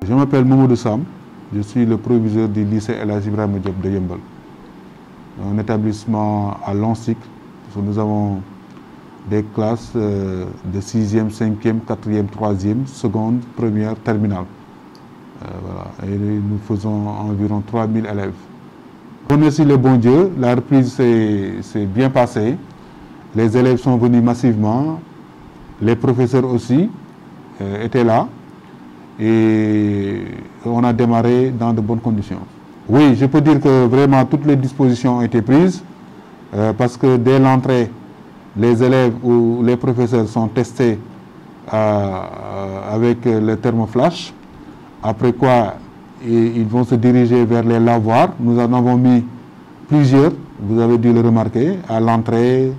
Je m'appelle Mamadou Sam, je suis le proviseur du lycée El Hadji Ibrahima Diop de Yeumbeul, un établissement à long cycle. Nous avons des classes de 6e, 5e, 4e, 3e, seconde, première, terminale. Voilà. Et nous faisons environ 3000 élèves. On remercie le bon Dieu, la reprise s'est bien passée. Les élèves sont venus massivement, les professeurs aussi étaient là. Et on a démarré dans de bonnes conditions. Oui, je peux dire que vraiment toutes les dispositions ont été prises parce que dès l'entrée, les élèves ou les professeurs sont testés avec le thermoflash. Après quoi, ils vont se diriger vers les lavoirs. Nous en avons mis plusieurs, vous avez dû le remarquer, à l'entrée,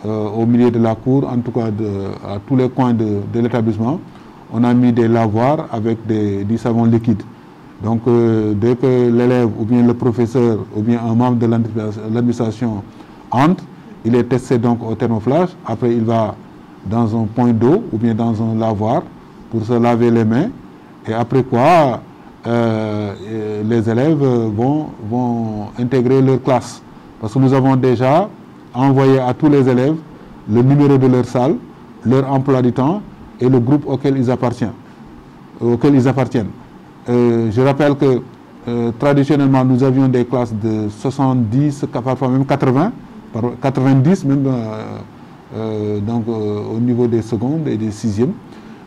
au milieu de la cour, en tout cas à tous les coins de l'établissement. On a mis des lavoirs avec du savon liquide. Donc, dès que l'élève ou bien le professeur ou bien un membre de l'administration entre, il est testé donc au thermoflash. Après, il va dans un point d'eau ou bien dans un lavoir pour se laver les mains. Et après quoi, les élèves vont intégrer leur classe. Parce que nous avons déjà envoyé à tous les élèves le numéro de leur salle, leur emploi du temps et le groupe auquel ils appartiennent. Je rappelle que traditionnellement, nous avions des classes de 70, parfois même 80, 90 même donc, au niveau des secondes et des 6e.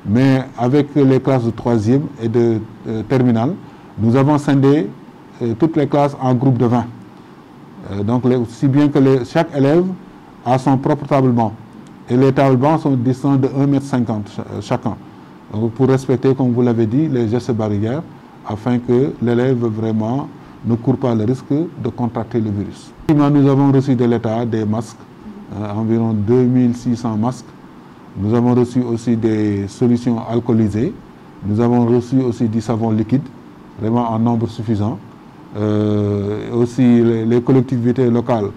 Mais avec les classes de 3e et de terminale, nous avons scindé toutes les classes en groupes de 20. Donc, si bien que chaque élève a son propre table-banc. Et les tables-bancs sont distants de 1,50 m chacun. Donc, pour respecter, comme vous l'avez dit, les gestes barrières, afin que l'élève vraiment ne court pas le risque de contracter le virus. Nous avons reçu de l'État des masques, environ 2600 masques. Nous avons reçu aussi des solutions alcoolisées. Nous avons reçu aussi du savon liquide, vraiment en nombre suffisant. Aussi les collectivités locales,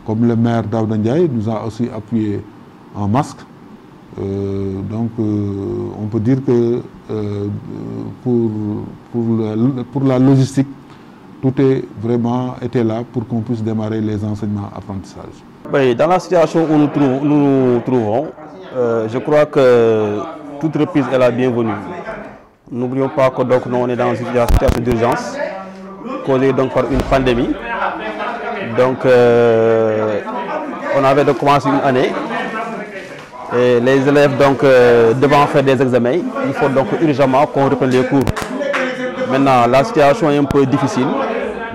comme le maire Daouda Ndiaye, nous a aussi appuyé en masque. Donc on peut dire que pour la logistique, tout est vraiment été là pour qu'on puisse démarrer les enseignements-apprentissages. Oui, dans la situation où nous nous trouvons, je crois que toute reprise est la bienvenue. N'oublions pas que donc, nous on est dans une situation d'urgence causée donc par une pandémie. Donc on avait donc commencé une année. Et les élèves donc devant faire des examens, il faut donc urgemment qu'on reprenne les cours. Maintenant, la situation est un peu difficile,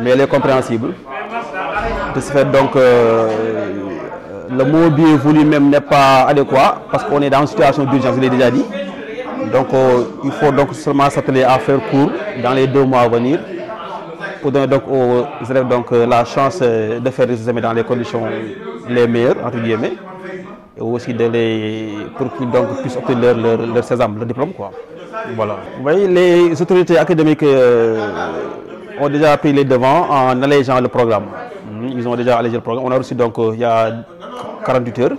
mais elle est compréhensible. De ce fait, donc, le mot bien voulu même n'est pas adéquat parce qu'on est dans une situation d'urgence, je l'ai déjà dit. Donc, il faut donc seulement s'atteler à faire cours dans les 2 mois à venir pour donner donc aux élèves donc, la chance de faire des examens dans les conditions les meilleures, entre guillemets. Et aussi pour qu'ils puissent obtenir leur sésame, leur diplôme. Quoi. Voilà. Vous voyez, les autorités académiques ont déjà pris les devants en allégeant le programme. Ils ont déjà allégé le programme. On a reçu donc il y a 48 heures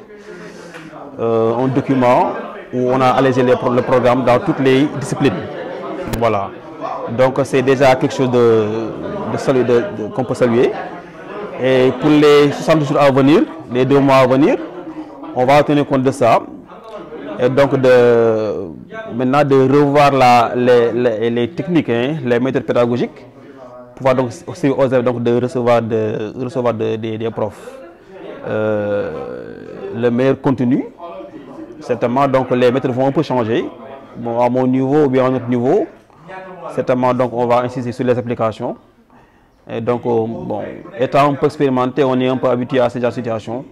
un document où on a allégé le programme dans toutes les disciplines. Voilà. Donc c'est déjà quelque chose qu'on peut saluer. Et pour les 60 jours à venir, les 2 mois à venir, on va tenir compte de ça et donc maintenant de revoir les techniques, les méthodes pédagogiques pour pouvoir donc aussi aux élèves donc de recevoir des profs le meilleur contenu. Certainement donc les méthodes vont un peu changer. Bon, à mon niveau ou bien à notre niveau, certainement donc on va insister sur les applications. Et donc bon, étant un peu expérimenté, on est un peu habitué à ces situations.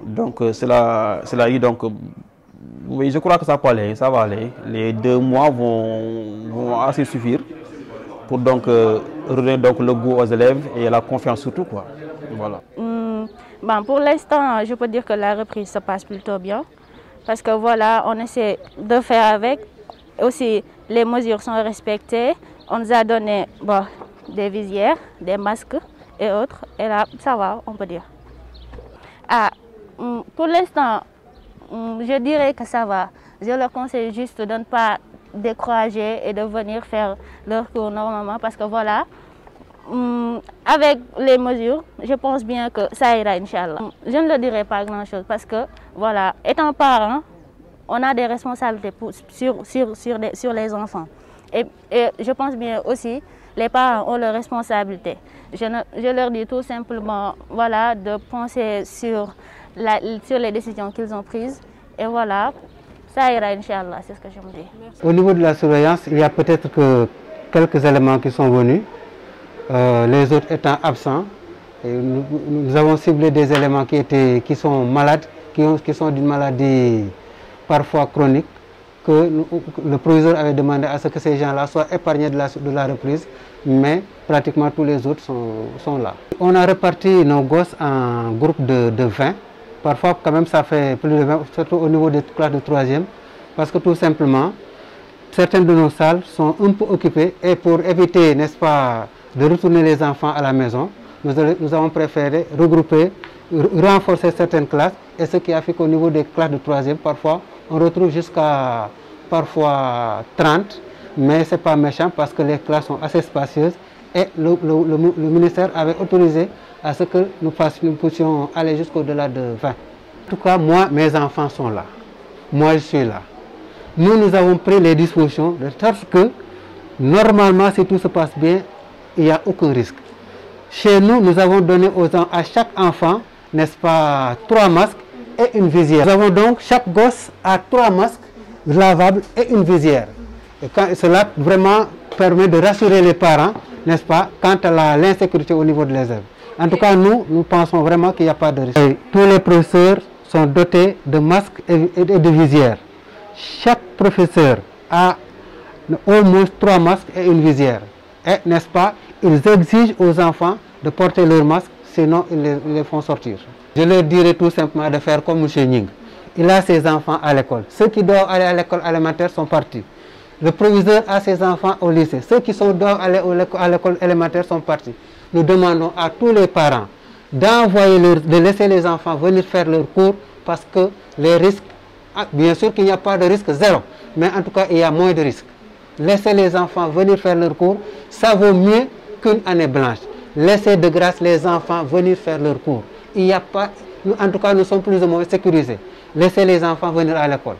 Donc cela dit donc oui, je crois que ça peut aller, ça va aller. Les 2 mois vont assez suffire pour donc redonner donc le goût aux élèves et la confiance surtout quoi. Voilà. Bon, pour l'instant, je peux dire que la reprise se passe plutôt bien parce que voilà, on essaie de faire avec. Aussi, les mesures sont respectées. On nous a donné des visières, des masques et autres. Et là, ça va, on peut dire. Pour l'instant, je dirais que ça va. Je leur conseille juste de ne pas décourager et de venir faire leur cours normalement parce que voilà, avec les mesures, je pense bien que ça ira, Inch'Allah. Je ne le dirai pas grand-chose parce que voilà, étant parent, on a des responsabilités sur les enfants. Et je pense bien aussi, les parents ont leurs responsabilités. Je leur dis tout simplement voilà, de penser sur les décisions qu'ils ont prises. Et voilà, ça ira, Inch'Allah, c'est ce que je me dis. Au niveau de la surveillance, il y a peut-être que quelques éléments qui sont venus, les autres étant absents. Et nous avons ciblé des éléments qui sont malades, qui sont d'une maladie parfois chronique, que le proviseur avait demandé à ce que ces gens-là soient épargnés de la reprise, mais pratiquement tous les autres sont là. On a réparti nos gosses en groupes de 20. Parfois, quand même, ça fait plus de 20, surtout au niveau des classes de 3e, parce que tout simplement, certaines de nos salles sont un peu occupées et pour éviter, n'est-ce pas, de retourner les enfants à la maison, nous avons préféré regrouper, renforcer certaines classes, et ce qui a fait qu'au niveau des classes de 3e, parfois, on retrouve jusqu'à parfois 30, mais ce n'est pas méchant parce que les classes sont assez spacieuses et le ministère avait autorisé à ce que nous puissions aller jusqu'au-delà de 20. En tout cas, moi, mes enfants sont là. Moi, je suis là. Nous avons pris les dispositions de sorte que, normalement, si tout se passe bien, il n'y a aucun risque. Chez nous, nous avons donné à chaque enfant, n'est-ce pas, 3 masques et une visière. Nous avons donc, chaque gosse a 3 masques lavables et une visière. Et cela vraiment permet de rassurer les parents, n'est-ce pas, quant à l'insécurité au niveau de l'élève. En tout cas, nous pensons vraiment qu'il n'y a pas de risque. Et tous les professeurs sont dotés de masques et de visières. Chaque professeur a au moins 3 masques et une visière. Et, n'est-ce pas, ils exigent aux enfants de porter leurs masques, sinon ils les font sortir. Je leur dirais tout simplement de faire comme M. Ning. Il a ses enfants à l'école. Ceux qui doivent aller à l'école élémentaire sont partis. Le proviseur a ses enfants au lycée. Ceux qui doivent aller à l'école élémentaire sont partis. Nous demandons à tous les parents de laisser les enfants venir faire leurs cours parce que les risques, bien sûr qu'il n'y a pas de risque zéro, mais en tout cas il y a moins de risques. Laissez les enfants venir faire leurs cours, ça vaut mieux qu'une année blanche. Laissez de grâce les enfants venir faire leurs cours. Il n'y a pas, en tout cas nous sommes plus ou moins sécurisés. Laissez les enfants venir à l'école.